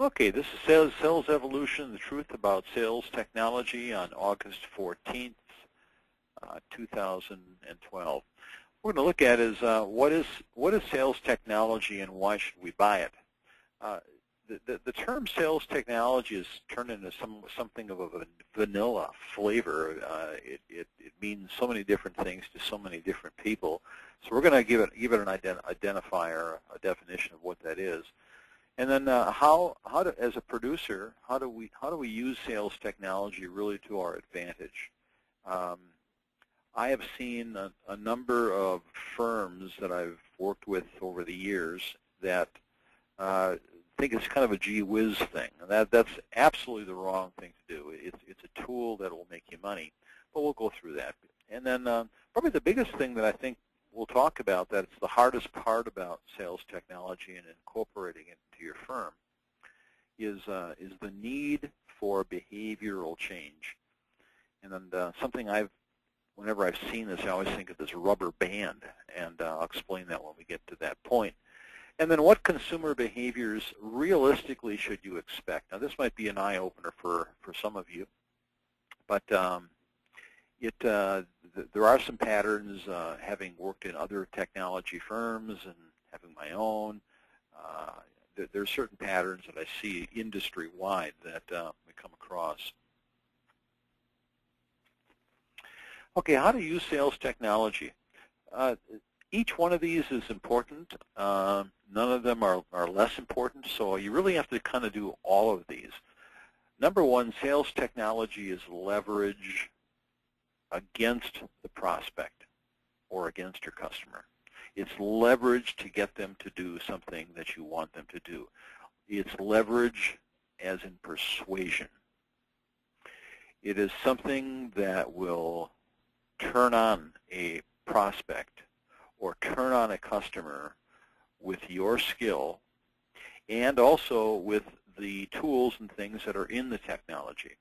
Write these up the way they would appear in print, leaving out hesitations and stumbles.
Okay, this is Sales Evolution, the Truth About Sales Technology on August 14th, 2012. What we're going to look at is what is sales technology and why should we buy it? The term sales technology is turned into something of a vanilla flavor. It means so many different things to so many different people. So we're going to give it an identifier, a definition of what that is. And then as a producer, how do we use sales technology really to our advantage? I have seen a number of firms that I've worked with over the years that think it's kind of a gee whiz thing. And that's absolutely the wrong thing to do. It's a tool that will make you money, but we'll go through that. And then probably the biggest thing that I think we'll talk about, that's the hardest part about sales technology and incorporating it into your firm, is the need for behavioral change. And then something whenever I've seen this, I always think of this rubber band, and I'll explain that when we get to that point. And then what consumer behaviors realistically should you expect? Now this might be an eye-opener for some of you, but there are some patterns, having worked in other technology firms and having my own. There are certain patterns that I see industry-wide that we come across. Okay, how to use sales technology. Each one of these is important. None of them are less important, so you really have to kind of do all of these. Number one, sales technology is leverage against the prospect or against your customer. It's leverage to get them to do something that you want them to do. It's leverage as in persuasion. It is something that will turn on a prospect or turn on a customer with your skill and also with the tools and things that are in the technology.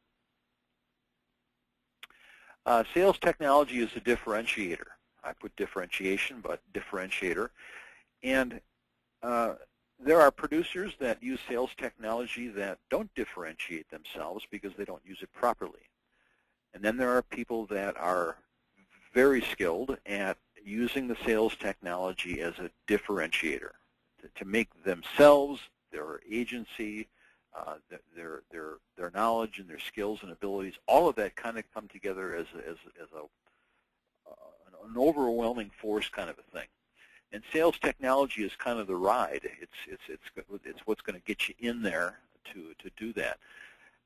Sales technology is a differentiator. I put differentiation, but differentiator. And there are producers that use sales technology that don't differentiate themselves because they don't use it properly. And then there are people that are very skilled at using the sales technology as a differentiator to make themselves, their agency, their knowledge and their skills and abilities, all of that kind of come together as an overwhelming force kind of a thing. And sales technology is kind of the ride. It's what's going to get you in there to do that.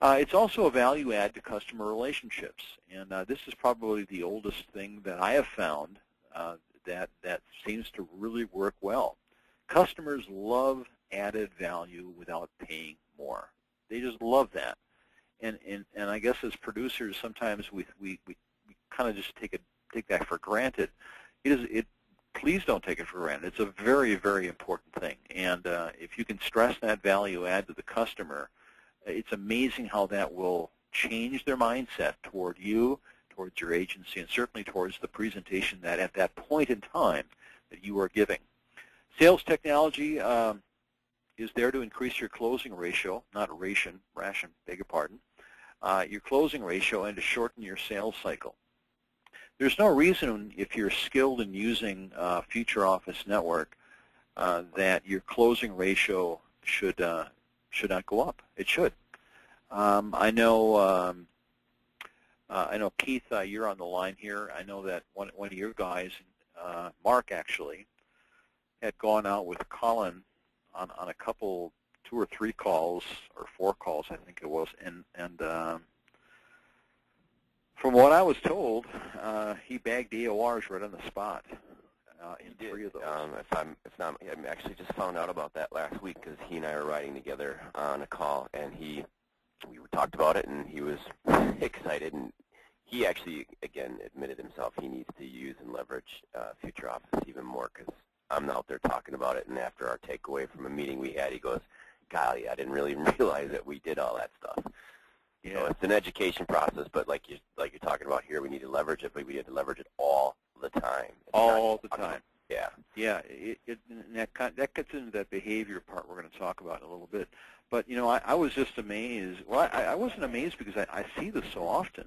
It's also a value add to customer relationships, and this is probably the oldest thing that I have found that seems to really work well. Customers love added value without paying more. They just love that, and I guess as producers sometimes we kind of just take that for granted. Please don't take it for granted. It's a very, very important thing, and if you can stress that value add to the customer, it's amazing how that will change their mindset toward you, towards your agency, and certainly towards the presentation that at that point in time that you are giving. Sales technology is there to increase your closing ratio, not ration, beg your pardon, your closing ratio, and to shorten your sales cycle. There's no reason, if you're skilled in using FutureOffice Network, that your closing ratio should not go up. It should. I know Keith, you're on the line here. I know that one of your guys, Mark actually, had gone out with Colin on a couple, 2 or 3 calls, or 4 calls, I think it was, and from what I was told, he bagged AORs right on the spot in 3 of those. I actually just found out about that last week because he and I were riding together on a call, and we talked about it, and he was excited, and he actually, again, admitted himself he needs to use and leverage FutureOffice even more because I'm out there talking about it, and after our takeaway from a meeting we had, he goes, golly, I didn't really realize that we did all that stuff. Yeah. So it's an education process, but like you're talking about here, we need to leverage it, but we need to leverage it all the time. All the time. Yeah. Yeah, and that gets into that behavior part we're going to talk about in a little bit. But, I was just amazed. Well, I wasn't amazed because I see this so often.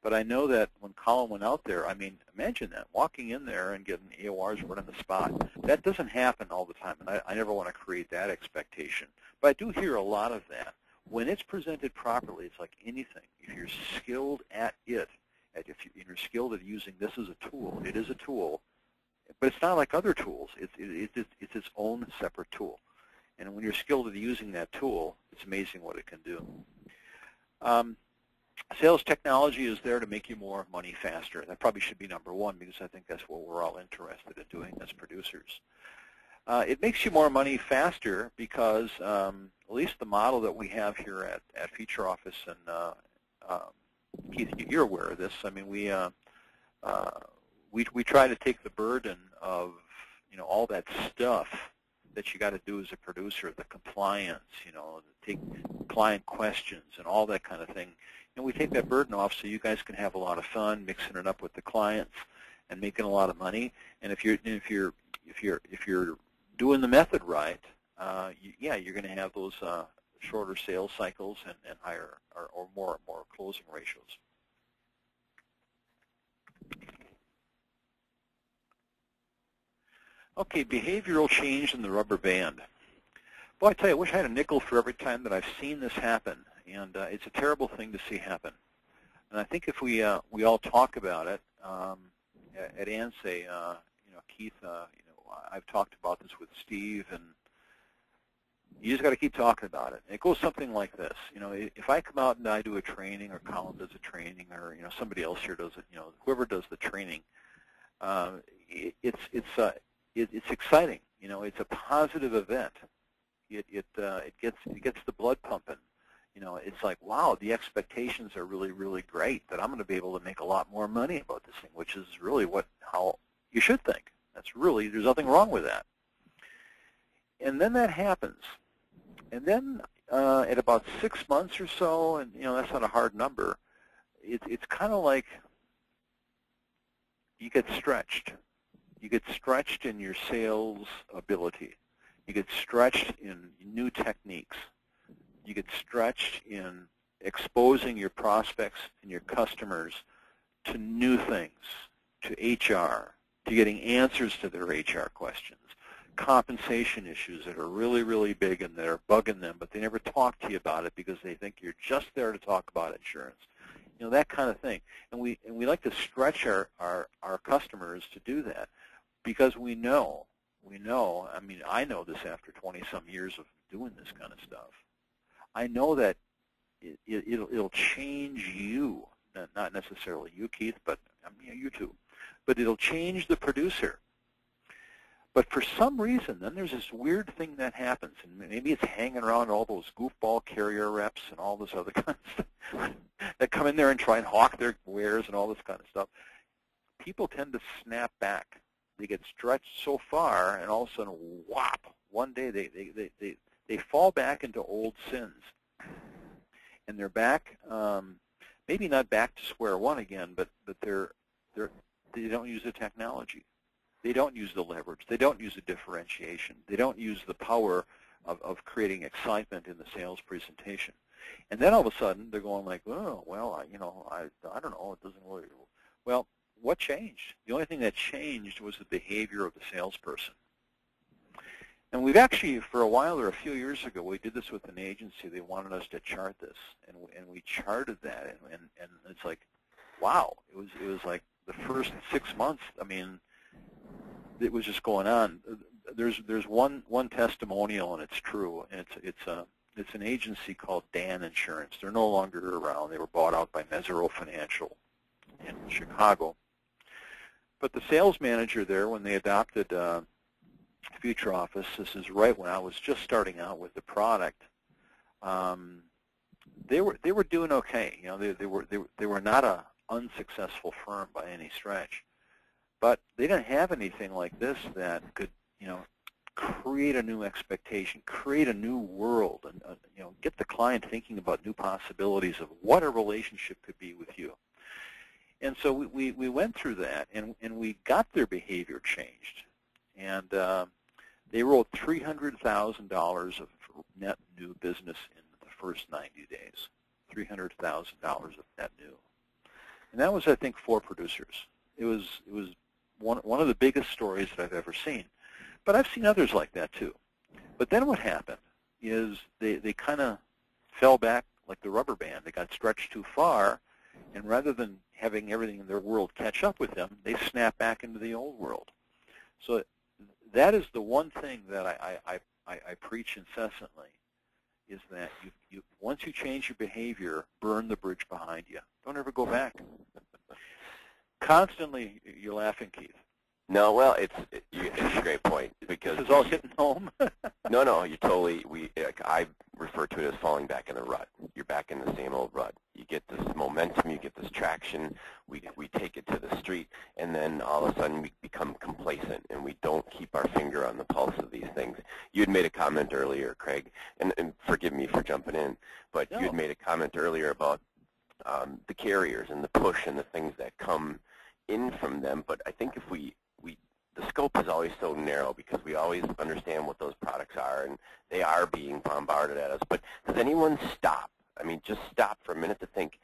But I know that when Colin went out there, I mean, imagine that, walking in there and getting AORs right on the spot. That doesn't happen all the time, and I never want to create that expectation. But I do hear a lot of that. When it's presented properly, it's like anything. If you're skilled at it, if you're skilled at using this as a tool, it is a tool, but it's not like other tools. It's its own separate tool. And when you're skilled at using that tool, it's amazing what it can do. Sales technology is there to make you more money faster. That probably should be number one because I think that's what we're all interested in doing as producers. It makes you more money faster because at least the model that we have here at FutureOffice, and Keith, you're aware of this. I mean, we try to take the burden of all that stuff that you got to do as a producer, the compliance, take client questions and all that kind of thing. And we take that burden off so you guys can have a lot of fun mixing it up with the clients and making a lot of money. And if you're doing the method right, you're going to have those shorter sales cycles and higher or more closing ratios. Okay, behavioral change in the rubber band. Boy, I tell you, I wish I had a nickel for every time that I've seen this happen, and it's a terrible thing to see happen. And I think if we all talk about it at ANSE, Keith, I've talked about this with Steve, and you just got to keep talking about it. And it goes something like this. If I come out and I do a training, or Colin does a training, or somebody else here does it, whoever does the training, it's exciting. It's a positive event. It gets the blood pumping. It's like, wow, the expectations are really, really great that I'm going to be able to make a lot more money about this thing, which is really how you should think. There's nothing wrong with that. And then that happens. And then at about 6 months or so, and that's not a hard number, it's kind of like you get stretched. You get stretched in your sales ability. You get stretched in new techniques. You get stretched in exposing your prospects and your customers to new things, to HR, to getting answers to their HR questions, compensation issues that are really, really big and that are bugging them, but they never talk to you about it because they think you're just there to talk about insurance. That kind of thing. And we like to stretch our customers to do that because we know, I mean, I know this after 20-some years of doing this kind of stuff. I know that it'll change you, not necessarily you, Keith, but you too. But it'll change the producer. But for some reason, then there's this weird thing that happens, and maybe it's hanging around all those goofball carrier reps and all this other kind of stuff that come in there and try and hawk their wares and all this kind of stuff. People tend to snap back. They get stretched so far, and all of a sudden, whop! One day they fall back into old sins, and they're back. Maybe not back to square one again, but they don't use the technology. They don't use the leverage. They don't use the differentiation. They don't use the power of creating excitement in the sales presentation. And then all of a sudden, they're going like, oh, well, I don't know. It doesn't really. Well, what changed? The only thing that changed was the behavior of the salesperson. And we've actually, for a while or a few years ago, we did this with an agency. They wanted us to chart this, and we charted that, and it's like, wow. It was like the first 6 months. I mean, it was just going on. There's one testimonial, and it's true. And it's an agency called Dan Insurance. They're no longer around. They were bought out by Mesero Financial in Chicago. But the sales manager there, when they adopted FutureOffice, this is right when I was just starting out with the product. They were doing okay. They were not a unsuccessful firm by any stretch. But they didn't have anything like this that could, create a new expectation, create a new world, and get the client thinking about new possibilities of what a relationship could be with you. And so we went through that, and we got their behavior changed. and they wrote $300,000 of net new business in the first 90 days. $300,000 of net new, and that was, I think, 4 producers. It was one of the biggest stories that I've ever seen, but I've seen others like that too. But then what happened is they kind of fell back like the rubber band. They got stretched too far, and rather than having everything in their world catch up with them, they snap back into the old world. So that is the one thing that I preach incessantly, is that you once you change your behavior, burn the bridge behind you. Don't ever go back. Constantly, you're laughing, Keith. No, well, it's a great point, because this is all hitting home. No, you totally. I refer to it as falling back in the rut. You're back in the same old rut. You get this momentum, you get this traction. We take it to the street, and then all of a sudden we become complacent, and we don't keep our finger on the pulse of these things. You had made a comment earlier, Craig, and forgive me for jumping in, but you had made a comment earlier about the carriers and the push and the things that come in from them. But I think if the scope is always so narrow, because we always understand what those products are, and they are being bombarded at us. But does anyone stop? I mean, just stop for a minute to think,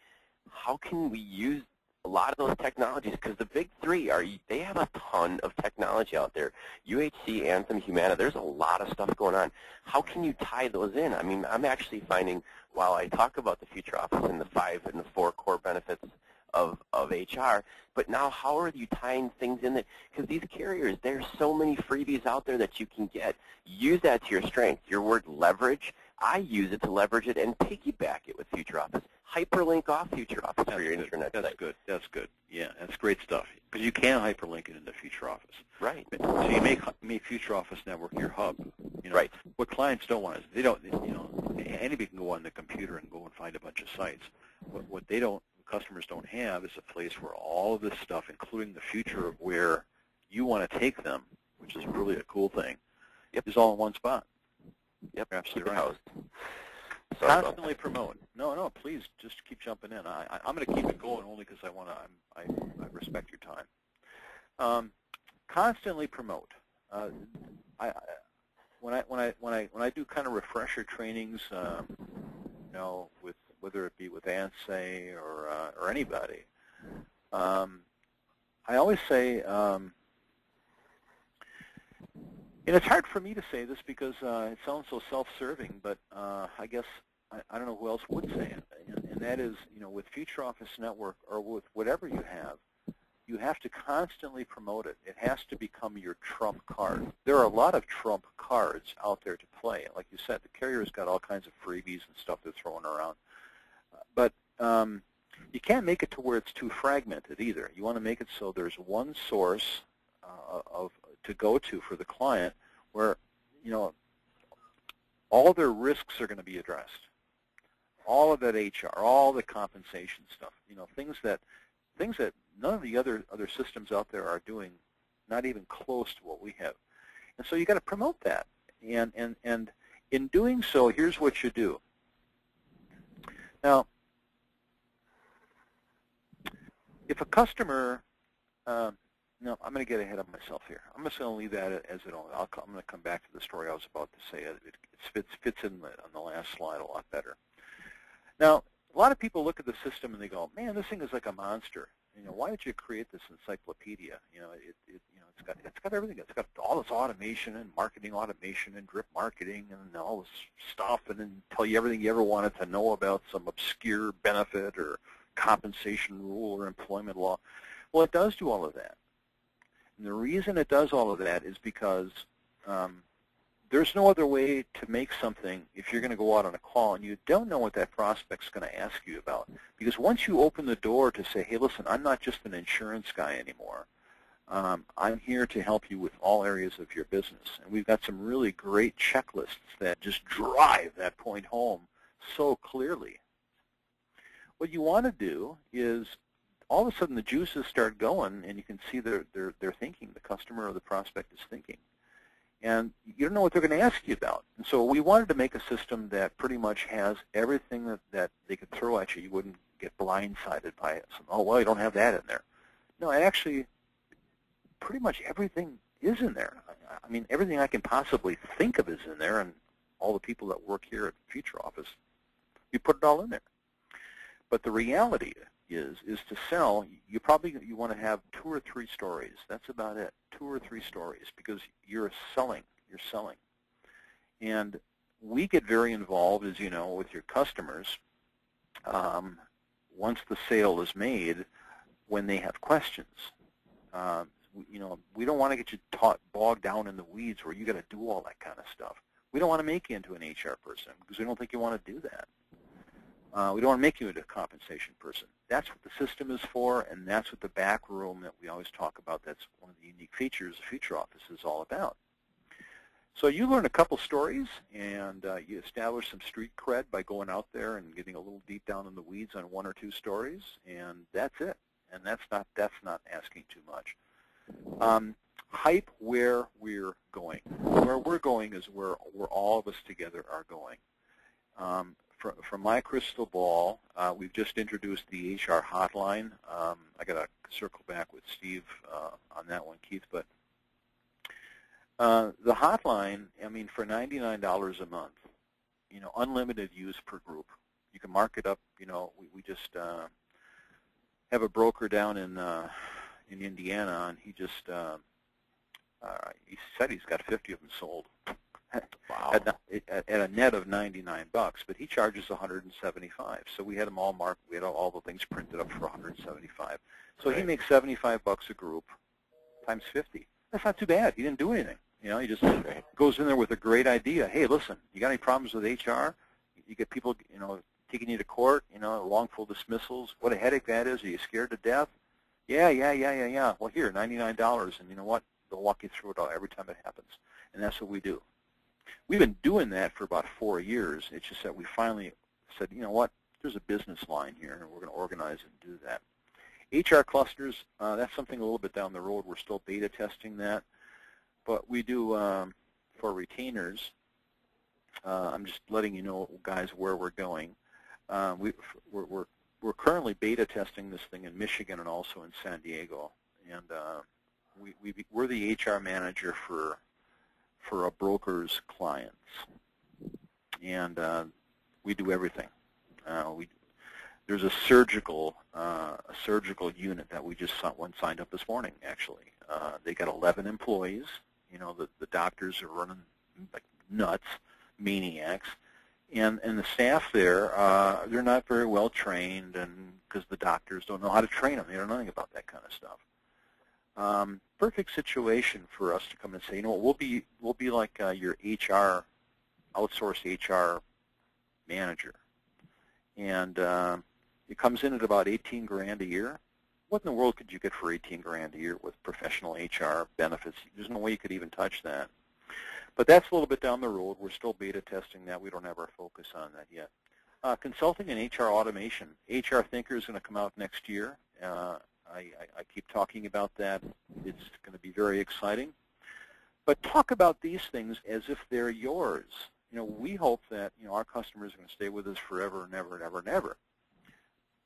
how can we use a lot of those technologies? Because the big three they have a ton of technology out there. UHC, Anthem, Humana, there's a lot of stuff going on. How can you tie those in? I mean, I'm actually finding, while I talk about the Future Office and the 5 and the 4 core benefits of HR, but now how are you tying things in that, because these carriers, there's so many freebies out there that you can get. Use that to your strength. Your word leverage, I use it to leverage it and piggyback it with Future Office. Hyperlink off Future Office for your internet site. That's good. That's good. Yeah, that's great stuff. Because you can hyperlink it into Future Office. Right. So you make Future Office Network your hub. Right. What clients don't want is anybody can go on the computer and go and find a bunch of sites. What customers don't have is a place where all of this stuff, including the future of where you want to take them, which is really a cool thing, is all in one spot. Yep, you're absolutely right. Constantly promote. No, please just keep jumping in. I'm going to keep it going only because I respect your time. Constantly promote. When I do kind of refresher trainings, with whether it be with ANSI or anybody, I always say, and it's hard for me to say this because it sounds so self-serving, but I guess I don't know who else would say it, and that is, with FutureOffice Network or with whatever you have to constantly promote it. It has to become your trump card. There are a lot of trump cards out there to play. Like you said, the carrier's got all kinds of freebies and stuff they're throwing around. But you can't make it to where it's too fragmented either. You want to make it so there's one source to go to for the client where, all their risks are going to be addressed. All of that HR, all the compensation stuff, things that none of the other systems out there are doing, not even close to what we have. And so you got to promote that. And in doing so, here's what you do. Now, if a customer, no, I'm going to get ahead of myself here. I'm just going to leave that as it is. I'm going to come back to the story I was about to say. It fits in on the last slide a lot better. Now, a lot of people look at the system and they go, "Man, this thing is like a monster. Why did you create this encyclopedia? It's got everything. It's got all this automation and marketing automation and drip marketing and all this stuff, and then tell you everything you ever wanted to know about some obscure benefit or compensation rule or employment law." Well, it does do all of that. And the reason it does all of that is because there's no other way to make something if you're going to go out on a call and you don't know what that prospect's going to ask you about. Because once you open the door to say, "Hey, listen, I'm not just an insurance guy anymore. I'm here to help you with all areas of your business." And we've got some really great checklists that just drive that point home so clearly. What you want to do is all of a sudden the juices start going, and you can see they're thinking, the customer or the prospect is thinking. And you don't know what they're going to ask you about. And so we wanted to make a system that pretty much has everything that they could throw at you. You wouldn't get blindsided by it. So, "Oh, well, you don't have that in there." No, actually, pretty much everything is in there. I mean, everything I can possibly think of is in there, and all the people that work here at FutureOffice, you put it all in there. But the reality is to sell, you want to have 2 or 3 stories. That's about it, 2 or 3 stories, because you're selling. And we get very involved, as you know, with your customers once the sale is made when they have questions. We don't want to get you bogged down in the weeds where you got to do all that kind of stuff. We don't want to make you into an HR person because we don't think you want to do that. We don't want to make you into a compensation person. That's what the system is for, and that's what the back room that we always talk about. That's one of the unique features of FutureOffice is all about. So you learn a couple stories, and you establish some street cred by going out there and getting a little deep down in the weeds on 1 or 2 stories, and that's it. And that's not asking too much. Hype where we're going. Where we're going is where all of us together are going. From my crystal ball, we've just introduced the HR hotline. I got to circle back with Steve on that one, Keith, but the hotline, I mean, for $99 a month, unlimited use per group. You can mark it up. We just have a broker down in Indiana, and he said he's got 50 of them sold. Wow. At a net of $99, but he charges $175. So we had them all marked. We had all the things printed up for $175. So Right. He makes $75 a group times 50. That's not too bad. He didn't do anything. He just goes in there with a great idea. Hey, listen, you got any problems with HR? You get people, taking you to court, wrongful dismissals. What a headache that is. Are you scared to death? Yeah. Well, here, $99, and you know what? They'll walk you through it all every time it happens. And that's what we do. We've been doing that for about 4 years. It's just that we finally said, you know what? There's a business line here, and we're going to organize and do that. HR clusters, that's something a little bit down the road. We're still beta testing that. But we do, for retainers, I'm just letting you know, guys, where we're going. We're currently beta testing this thing in Michigan and also in San Diego. And we're the HR manager for a broker's clients. And we do everything. There's a surgical unit that we just signed up this morning, actually. They got 11 employees. The doctors are running like nuts, maniacs. And the staff there, they're not very well trained, and because the doctors don't know how to train them. They don't know anything about that kind of stuff. Perfect situation for us to come and say, we'll be like your HR, outsourced HR manager. And it comes in at about 18 grand a year. What in the world could you get for 18 grand a year with professional HR benefits? There's no way you could even touch that. But that's a little bit down the road. We're still beta testing that. We don't have our focus on that yet. Consulting and HR automation. HR Thinker is going to come out next year. I keep talking about that. It's going to be very exciting. But talk about these things as if they're yours. We hope that our customers are going to stay with us forever and ever and ever and ever.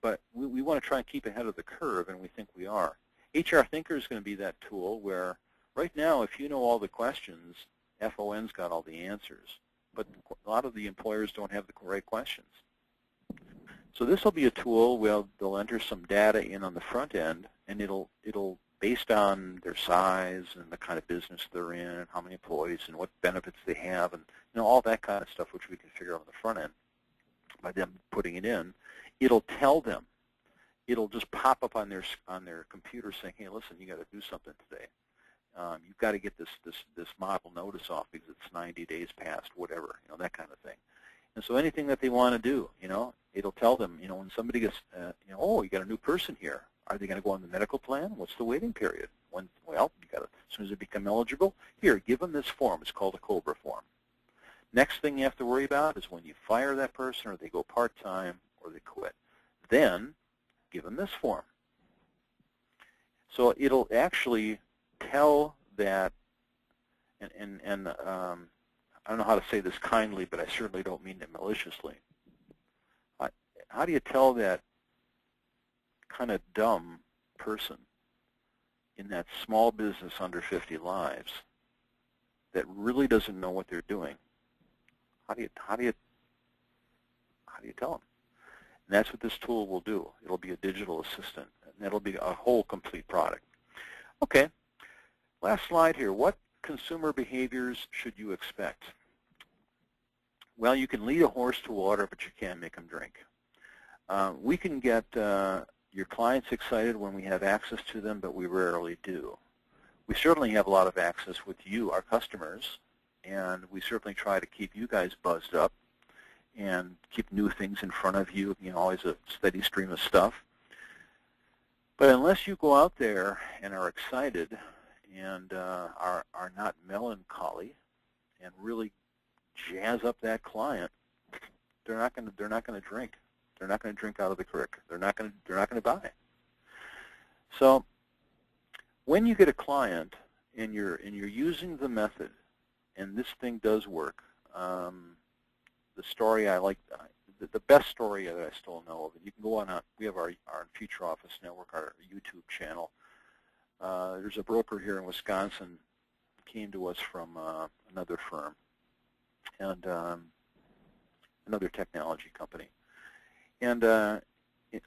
But we want to try and keep ahead of the curve, and we think we are. HR Thinker is going to be that tool where right now, if you know all the questions, FON's got all the answers. But a lot of the employers don't have the right questions. So this will be a tool where they'll enter some data in on the front end, and it'll based on their size and the kind of business they're in, and how many employees and what benefits they have, and all that kind of stuff, which we can figure out on the front end by them putting it in. It'll tell them. It'll just pop up on their computer saying, "Hey, listen, you got to do something today. You've got to get this model notice off because it's 90 days past, whatever, that kind of thing." And so anything that they want to do, it'll tell them, when somebody gets, oh, you got a new person here. Are they going to go on the medical plan? What's the waiting period? Well, you got to, as soon as they become eligible, here, give them this form. It's called a COBRA form. Next thing you have to worry about is when you fire that person, or they go part-time, or they quit. Then give them this form. So it'll actually tell that, and I don't know how to say this kindly, but I certainly don't mean it maliciously. How do you tell that kind of dumb person in that small business under 50 lives that really doesn't know what they're doing, how do you tell them? And that's what this tool will do. It'll be a digital assistant, and that'll be a whole complete product. Okay, last slide here. What consumer behaviors should you expect? Well, you can lead a horse to water, but you can't make them drink. We can get your clients excited when we have access to them, but we rarely do. We certainly have a lot of access with you, our customers, and we certainly try to keep you guys buzzed up and keep new things in front of you, always a steady stream of stuff. But unless you go out there and are excited and are not melancholy and really jazz up that client, they're not going to drink. They're not going to drink out of the creek. They're not going to buy. So when you get a client and you're using the method, and this thing does work. The story I like, the best story that I still know of, and you can go on, we have our FutureOffice Network, our YouTube channel. There's a broker here in Wisconsin came to us from another firm and another technology company. And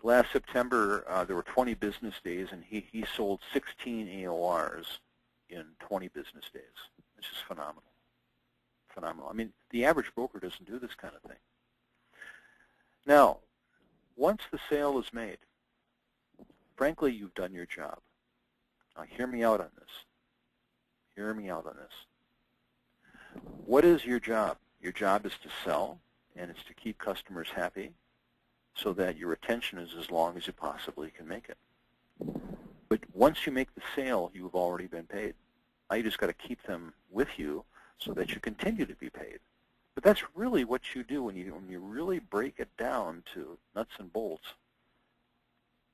last September, there were 20 business days, and he sold 16 AORs in 20 business days. It's just phenomenal. Phenomenal. I mean, the average broker doesn't do this kind of thing. Now, once the sale is made, frankly, you've done your job. Now, hear me out on this. Hear me out on this. What is your job? Your job is to sell, and it's to keep customers happy so that your retention is as long as you possibly can make it. But once you make the sale, you've already been paid. Now you just got to keep them with you so that you continue to be paid. But that's really what you do when you really break it down to nuts and bolts.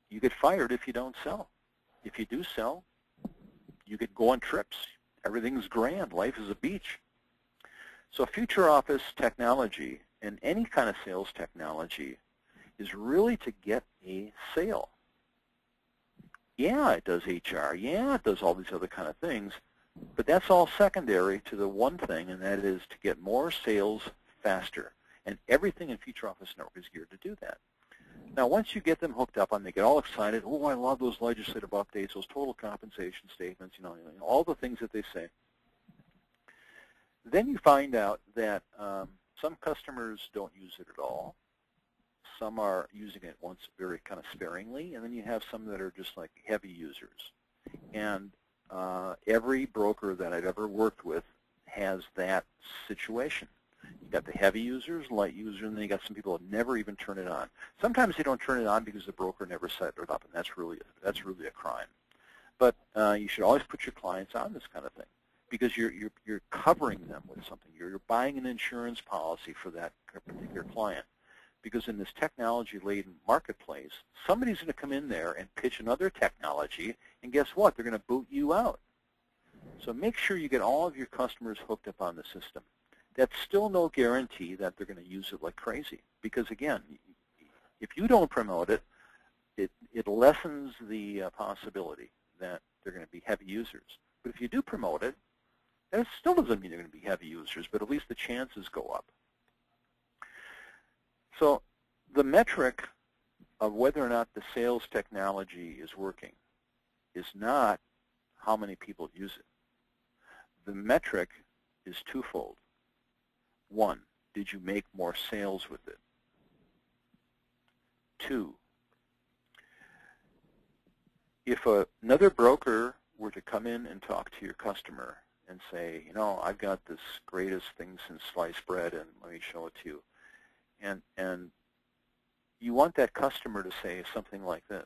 You get fired if you don't sell. If you do sell, you get go on trips. Everything's grand. Life is a beach. So FutureOffice technology and any kind of sales technology is really to get a sale. Yeah, it does HR. Yeah, it does all these other kind of things. But that's all secondary to the one thing, and that is to get more sales faster. And everything in FutureOffice Network is geared to do that. Now, once you get them hooked up and they get all excited, oh, I love those legislative updates, those total compensation statements, all the things that they say. Then you find out that some customers don't use it at all. Some are using it once very kind of sparingly, and then you have some that are just like heavy users. And every broker that I've ever worked with has that situation. You got the heavy users, light users, and then you got some people that never even turn it on. Sometimes they don't turn it on because the broker never set it up, and that's really a crime. But you should always put your clients on this kind of thing because you're covering them with something. You're buying an insurance policy for that particular client. Because in this technology-laden marketplace, somebody's going to come in there and pitch another technology, and guess what? They're going to boot you out. So make sure you get all of your customers hooked up on the system. That's still no guarantee that they're going to use it like crazy. Because, again, if you don't promote it, it lessens the possibility that they're going to be heavy users. But if you do promote it, that still doesn't mean they're going to be heavy users, but at least the chances go up. So the metric of whether or not the sales technology is working is not how many people use it. The metric is twofold. One, did you make more sales with it? Two, if another broker were to come in and talk to your customer and say, I've got this greatest thing since sliced bread, and let me show it to you. And you want that customer to say something like this.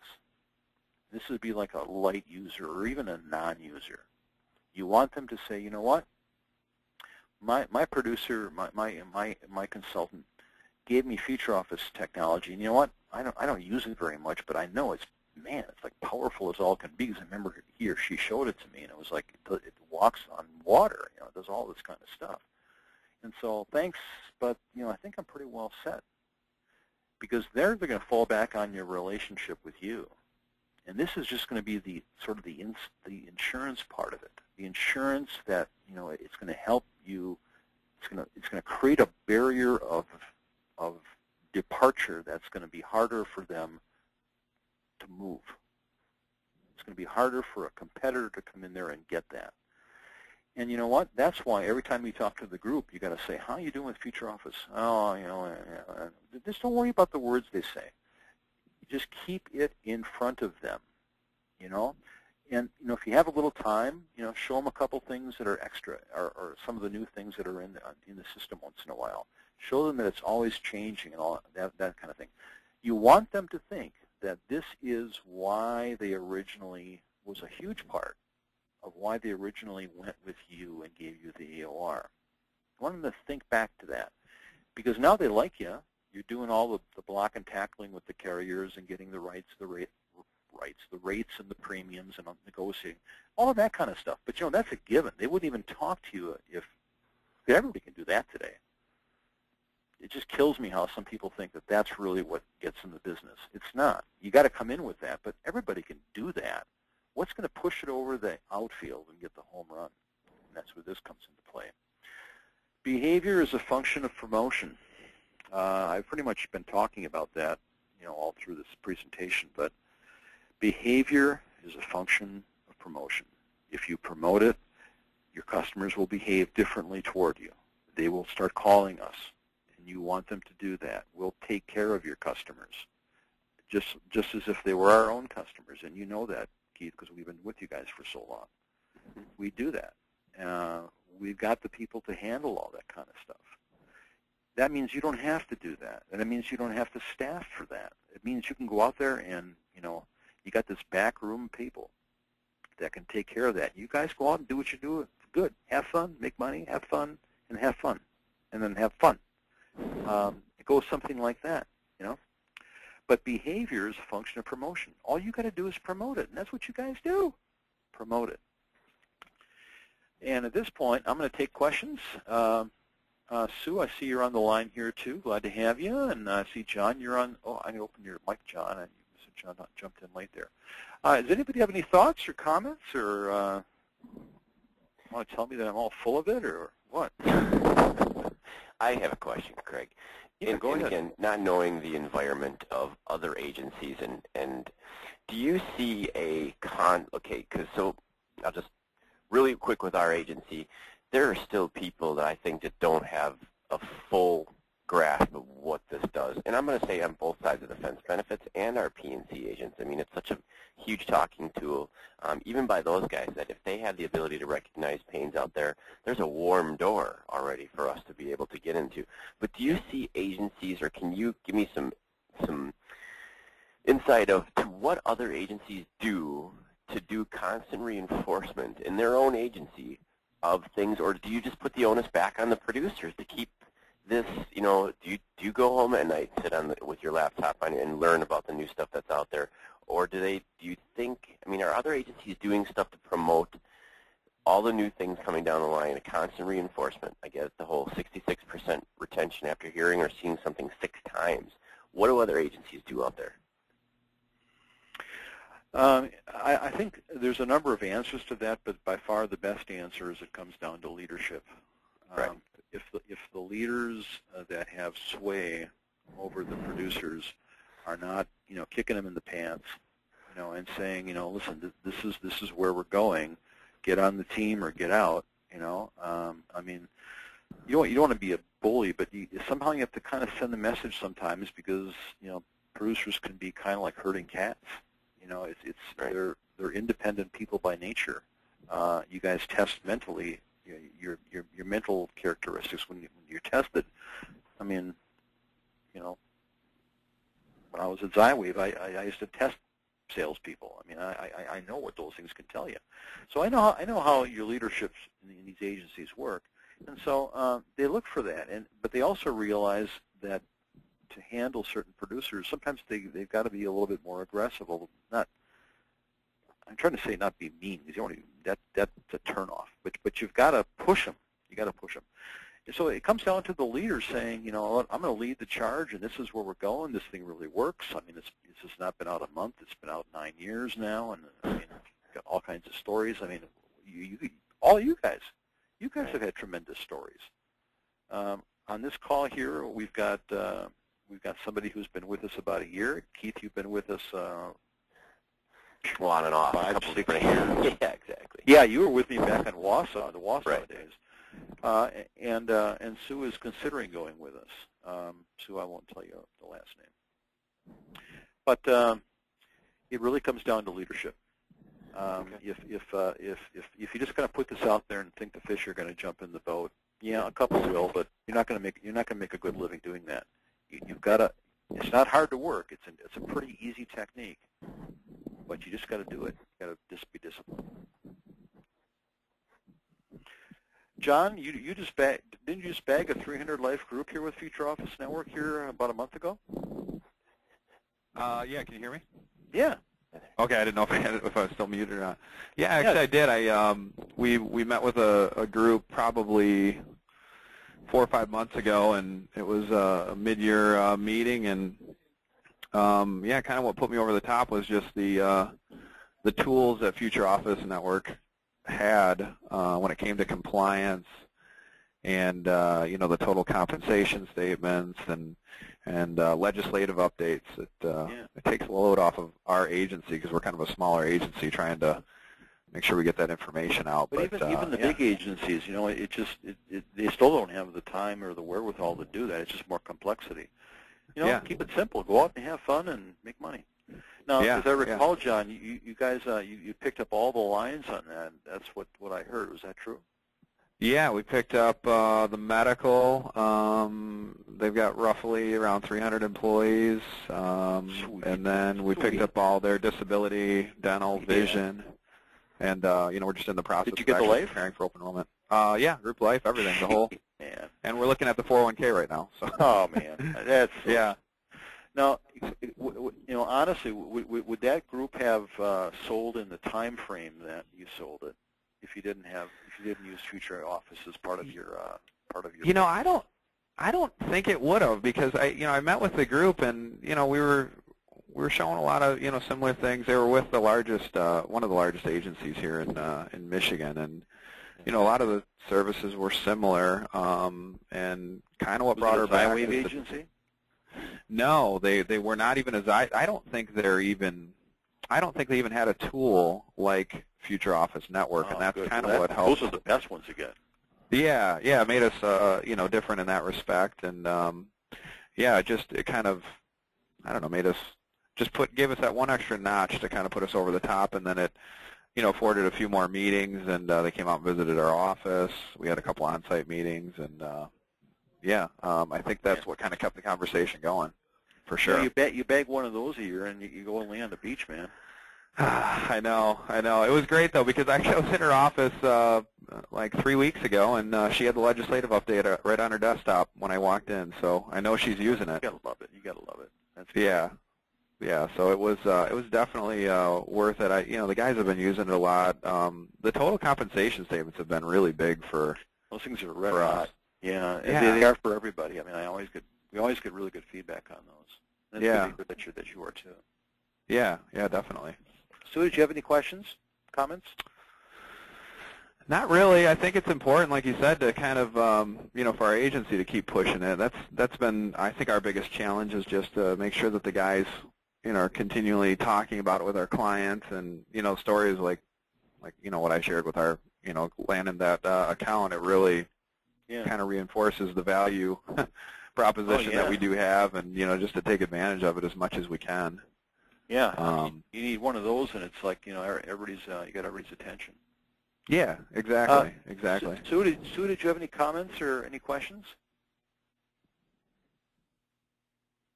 This would be like a light user or even a non-user. You want them to say, you know what? My producer, my consultant gave me FutureOffice technology, and you know what? I don't use it very much, but I know it's like powerful as all can be. Because I remember he or she showed it to me, and it was like it walks on water. It does all this kind of stuff. And so thanks, but I think I'm pretty well set. Because they're going to fall back on your relationship with you. And this is just going to be the sort of the insurance part of it. the insurance that it's going to help you. It's going to create a barrier of departure that's going to be harder for them to move. It's going to be harder for a competitor to come in there and get that. And you know what? That's why every time you talk to the group, you got to say, "How are you doing with FutureOffice?" Oh, just don't worry about the words they say. Just keep it in front of them, And if you have a little time, show them a couple things that are extra, or some of the new things that are in the system once in a while. Show them that it's always changing and all that kind of thing. You want them to think that this is why they originally was a huge part of why they originally went with you and gave you the AOR. I want them to think back to that, because now they like you. You're doing all the block and tackling with the carriers and getting the rates and the premiums and negotiating, all of that kind of stuff. But that's a given. They wouldn't even talk to you if everybody can do that today. It just kills me how some people think that that's really what gets in the business. It's not. You got to come in with that, but everybody can do that. What's going to push it over the outfield and get the home run? And that's where this comes into play. Behavior is a function of promotion. I've pretty much been talking about that, all through this presentation, but behavior is a function of promotion. If you promote it, your customers will behave differently toward you. They will start calling us, and you want them to do that. We'll take care of your customers, just as if they were our own customers, and you know that, Keith, because we've been with you guys for so long. We do that. We've got the people to handle all that kind of stuff. That means you don't have to do that, and it means you don't have to staff for that. It means you can go out there and, you got this backroom people that can take care of that. You guys go out and do what you do. It's good. Have fun, make money, have fun, and have fun, and then have fun. It goes something like that, But behavior is a function of promotion. All you got to do is promote it, and that's what you guys do. Promote it. And at this point, I'm going to take questions. Sue, I see you're on the line here too. Glad to have you. And I see John, you're on. Oh, I opened your mic, John. And John jumped in late there. Does anybody have any thoughts or comments, or want to tell me that I'm all full of it, or what? I have a question, Craig. Yeah, go ahead. Again, not knowing the environment of other agencies, and do you see a okay, because so I'll just really quick with our agency, there are still people that I think that don't have a full grasp of what this does. And I'm going to say on both sides of the fence, benefits and our P&C agents. I mean, it's such a huge talking tool, even by those guys, that if they have the ability to recognize pains out there, there's a warm door already for us to be able to get into. But do you see agencies, or can you give me some insight of to what other agencies do to do constant reinforcement in their own agency of things, or do you just put the onus back on the producers to keep this, do you go home at night, sit with your laptop on and learn about the new stuff that's out there, or do you think, are other agencies doing stuff to promote all the new things coming down the line, a constant reinforcement? I guess the whole 66% retention after hearing or seeing something 6 times. What do other agencies do out there? I think there's a number of answers to that, but by far the best answer is it comes down to leadership. Right. If the leaders that have sway over the producers are not, kicking them in the pants, and saying, listen, this is where we're going, get on the team or get out, you don't want to be a bully, but somehow you have to kind of send the message sometimes, because producers can be kind of like herding cats. Right. They're independent people by nature. You guys test mentally. Your mental characteristics when you're tested. When I was at Xywave, I used to test salespeople. I know what those things can tell you. So I know how your leadership in these agencies work, and so they look for that. But they also realize that to handle certain producers, sometimes they've got to be a little bit more aggressive. I'm trying to say not be mean, because that's a turnoff. But you've got to push them. You got to push them. And so it comes down to the leader saying, I'm going to lead the charge, and this is where we're going. This thing really works. This has not been out a month. It's been out 9 years now, and got all kinds of stories. all you guys. You guys have had tremendous stories. On this call here, we've got somebody who's been with us about a year. Keith, you've been with us well, on and off. 5, 6 years. Yeah, exactly. Yeah, you were with me back in Wausau, the Wausau Right. days. And Sue is considering going with us. Sue, I won't tell you the last name. But it really comes down to leadership. If you just kind of put this out there and think the fish are going to jump in the boat, yeah, a couple will, but you're not going to make a good living doing that. You've got to. It's not hard to work. It's a pretty easy technique, but you just got to do it. You got to just be disciplined. John, didn't you just bag a 300 life group here with FutureOffice Network here about a month ago? Yeah, can you hear me? Yeah. Okay, I didn't know if I was still muted or not. Yeah, actually I did. We met with a group probably 4 or 5 months ago, and it was a mid-year meeting, and yeah, kind of what put me over the top was just the tools that FutureOffice Network had when it came to compliance and the total compensation statements and legislative updates. It takes a load off of our agency because we're kind of a smaller agency trying to make sure we get that information out. But even the big agencies, they still don't have the time or the wherewithal to do that. It's just more complexity. Keep it simple. Go out and have fun and make money. Now, as I recall, John, you guys you picked up all the lines on that. That's what I heard. Was that true? Yeah, we picked up the medical. They've got roughly around 300 employees, and then we picked up all their disability, dental, vision, and we're just in the process. Did you get the life? Preparing for open enrollment. Yeah, group life, everything, the whole. Man. And we're looking at the 401k right now. So. Oh man, that's yeah. Now, honestly, would that group have sold in the time frame that you sold it if you didn't use FutureOffice as part of your I don't think it would have, because I met with the group, and we were showing a lot of similar things. They were with the largest one of the largest agencies here in Michigan, and a lot of the services were similar, and kind of what brought her back. Was it a agency? No, they were not even as I don't think they even had a tool like FutureOffice Network, and that's kind of what helped. Those are the best ones to get. Yeah, it made us different in that respect, and it kind of made us gave us that one extra notch to kind of put us over the top, and then it afforded a few more meetings, and they came out and visited our office. We had a couple on-site meetings, and I think that's what kind of kept the conversation going, for sure. Well, you bag one of those a year, and you go and lay on the beach, man. I know. It was great, though, because I was in her office like 3 weeks ago, and she had the legislative update right on her desktop when I walked in, so I know she's using it. You gotta love it. That's great. Yeah. So it was definitely worth it. The guys have been using it a lot. The total compensation statements have been really big for those things are red hot. Yeah, they are for everybody. I mean, we always get really good feedback on those. And it's good that you are too. Yeah, definitely. Sue, did you have any questions, comments? Not really. I think it's important, like you said, to kind of, for our agency to keep pushing it. That's been, I think, our biggest challenge is just to make sure that the guys, are continually talking about it with our clients, and stories like what I shared with our, landing that account. It really kind of reinforces the value proposition that we do have, and just to take advantage of it as much as we can. Yeah, you need one of those, and it's like you got everybody's attention. Yeah, exactly. Sue, did you have any comments or any questions?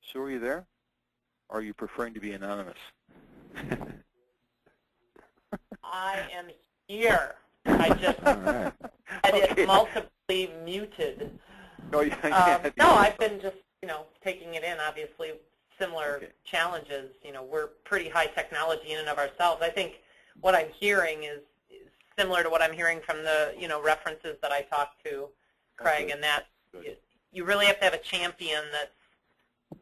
Sue, are you there? Or are you preferring to be anonymous? I am here. I just had it multiply muted. No, I've been just taking it in. Obviously, similar challenges. We're pretty high technology in and of ourselves. I think what I'm hearing is similar to what I'm hearing from the references that I talked to, Craig, and that you really have to have a champion that's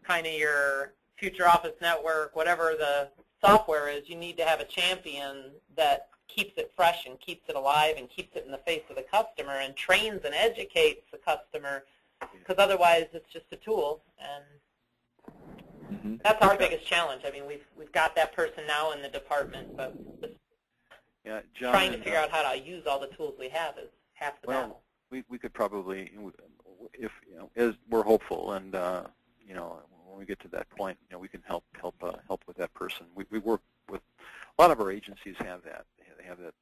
kind of your FutureOffice Network, whatever the software is. You need to have a champion that keeps it fresh and keeps it alive and keeps it in the face of the customer and trains and educates the customer, because otherwise it's just a tool. And that's our biggest challenge. I mean, we've got that person now in the department, but John, trying to figure out how to use all the tools we have is half the battle. We could probably, if as we're hopeful, and when we get to that point, we can help with that person. We work with a lot of our agencies have that. They have that.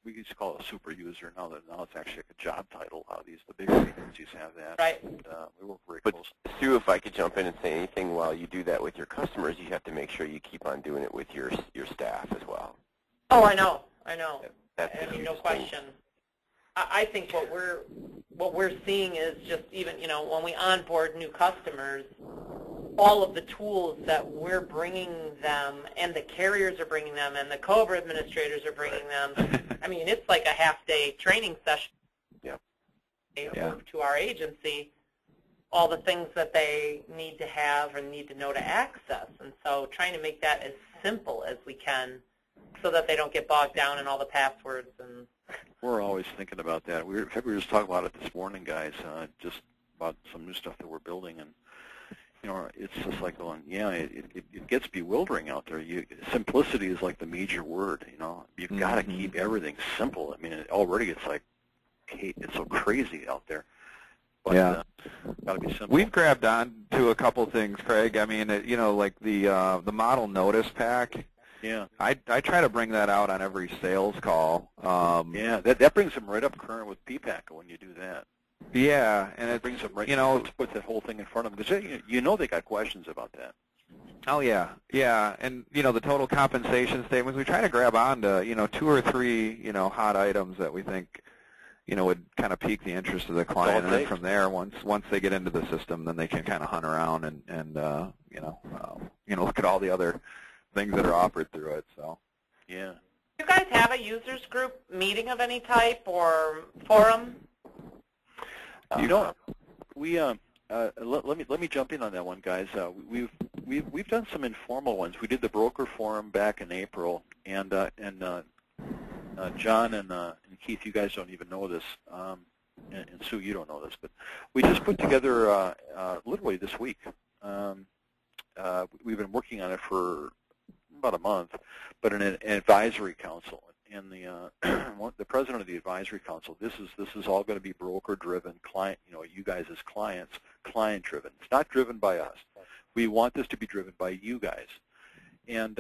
We used to call it a super user. Now it's actually like a job title. A lot of the bigger agencies have that. Right. And, we work very close. Sue, if I could jump in and say anything, while you do that with your customers, you have to make sure you keep on doing it with your staff as well. Oh, I know. That's I mean, no question. I think what we're seeing is just even, when we onboard new customers, all of the tools that we're bringing them and the carriers are bringing them and the COBRA administrators are bringing them. I mean, it's like a half-day training session to our agency, all the things that they need to have or need to know to access. And so trying to make that as simple as we can so that they don't get bogged down in all the passwords. And we're always thinking about that. We were just talking about it this morning, guys, just about some new stuff that we're building. And it's just like going, it gets bewildering out there. Simplicity is like the major word, You've got to keep everything simple. I mean, already it's like, it's so crazy out there. But, got to be simple. We've grabbed on to a couple things, Craig. I mean, like the model notice pack. Yeah. I try to bring that out on every sales call. That brings them right up current with PPAC when you do that. Yeah, and it brings them right. Let's put that whole thing in front of them because they got questions about that. Oh yeah, and the total compensation statements. We try to grab on to 2 or 3 hot items that we think would kind of pique the interest of the client, and then from there, once they get into the system, then they can kind of hunt around and look at all the other things that are offered through it. So yeah. Do you guys have a users group meeting of any type or forum? Let me jump in on that one, guys. We've done some informal ones. We did the broker forum back in April, and John and Keith, you guys don't even know this, and Sue, you don't know this, but we just put together literally this week. We've been working on it for about a month, but an advisory council. And the president of the advisory council, this is all going to be broker-driven, client. You guys as clients, client-driven. It's not driven by us. We want this to be driven by you guys. And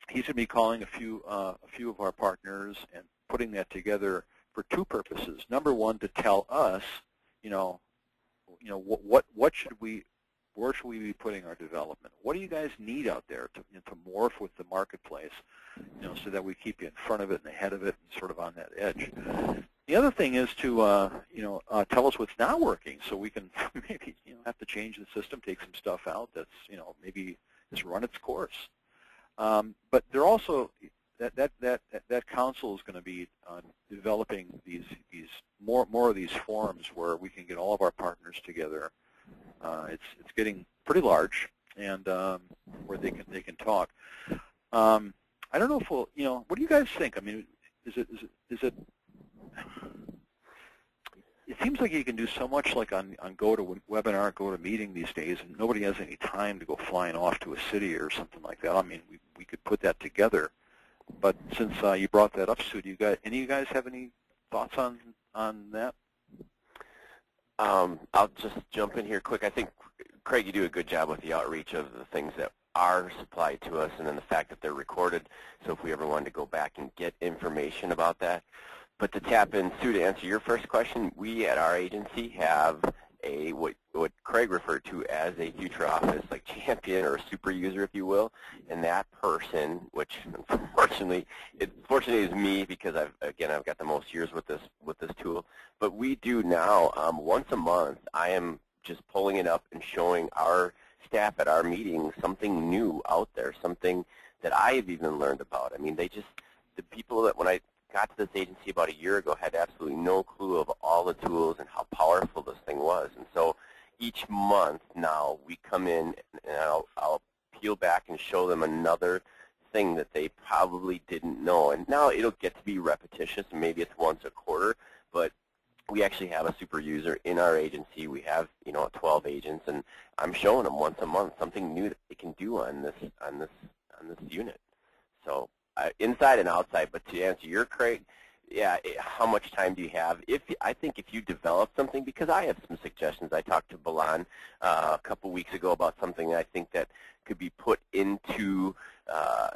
he's going to be calling a few of our partners and putting that together for 2 purposes. Number one, to tell us, where should we be putting our development? What do you guys need out there to morph with the marketplace, so that we keep you in front of it and ahead of it and sort of on that edge. The other thing is to, tell us what's not working, so we can maybe have to change the system, take some stuff out that's maybe has run its course. But they're also that council is going to be developing these more of these forums where we can get all of our partners together. It's getting pretty large, and where they can talk. I don't know if we'll, what do you guys think? I mean, is it? It seems like you can do so much, like on GoToWebinar, GoToMeeting these days, and nobody has any time to go flying off to a city or something like that. I mean, we could put that together. But since you brought that up, Sue, any of you guys have any thoughts on that? I'll just jump in here quick. I think, Craig, you do a good job with the outreach of the things that are supplied to us, and then the fact that they're recorded, so if we ever wanted to go back and get information about that. But to tap in, Sue, to answer your first question, we at our agency have a what Craig referred to as a FutureOffice, like champion or a super user, if you will, and that person, which unfortunately, fortunately is me, because I've got the most years with this tool. But we do now once a month. I am just pulling it up and showing our staff at our meetings something new out there, something that I've even learned about. I mean, the people that when I got to this agency about a year ago had absolutely no clue of all the tools and how powerful this thing was. And so each month now we come in and I'll peel back and show them another thing that they probably didn't know. And now it'll get to be repetitious, and maybe it's once a quarter, but we actually have a super user in our agency. We have 12 agents, and I'm showing them once a month something new that they can do on this unit. So inside and outside. But to answer your, Craig, yeah, how much time do you have? I think if you develop something, because I have some suggestions. I talked to Balan a couple weeks ago about something I think that could be put into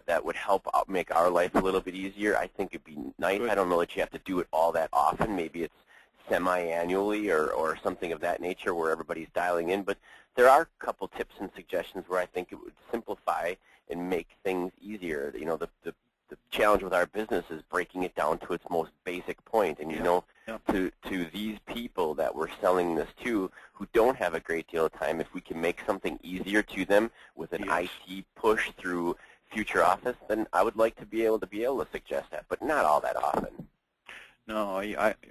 that would help make our life a little bit easier. I think it'd be nice. Good. I don't know that you have to do it all that often. Maybe it's semi-annually or something of that nature where everybody's dialing in. But there are a couple tips and suggestions where I think it would simplify and make things easier. The challenge with our business is breaking it down to its most basic point. And to these people that we're selling this to who don't have a great deal of time, if we can make something easier to them with an IT push through FutureOffice, then I would like to be able to suggest that, but not all that often. No,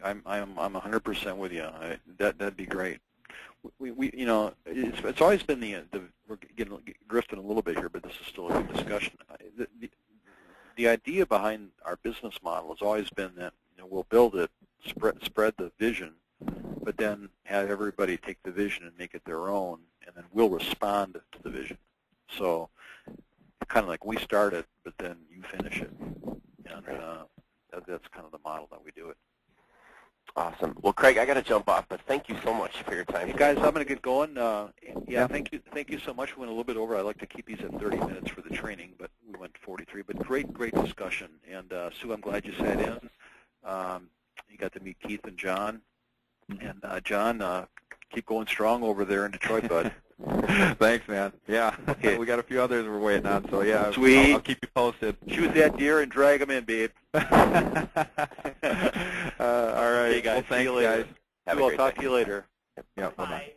I'm 100% with you. That'd be great. It's always been we're getting drifting a little bit here, but this is still a good discussion. The idea behind our business model has always been that we'll build it, spread the vision, but then have everybody take the vision and make it their own, and then we'll respond to the vision. So kind of like we start it, but then you finish it, and that's kind of the model that we do it. Awesome. Well, Craig, I got to jump off, but thank you so much for your time. Hey guys, I'm going to get going. Thank you so much. We went a little bit over. I like to keep these at 30 minutes for the training, but we went 43. But great discussion. And Sue, I'm glad you sat in. You got to meet Keith and John. And John, keep going strong over there in Detroit, bud. Thanks, man. Yeah, okay. We got a few others we're waiting on, so yeah, sweet. I'll keep you posted. Choose that deer and drag them in, babe. All right. Okay, guys. Well, thanks, guys. Have a great day. Talk to you later. Yeah, bye-bye.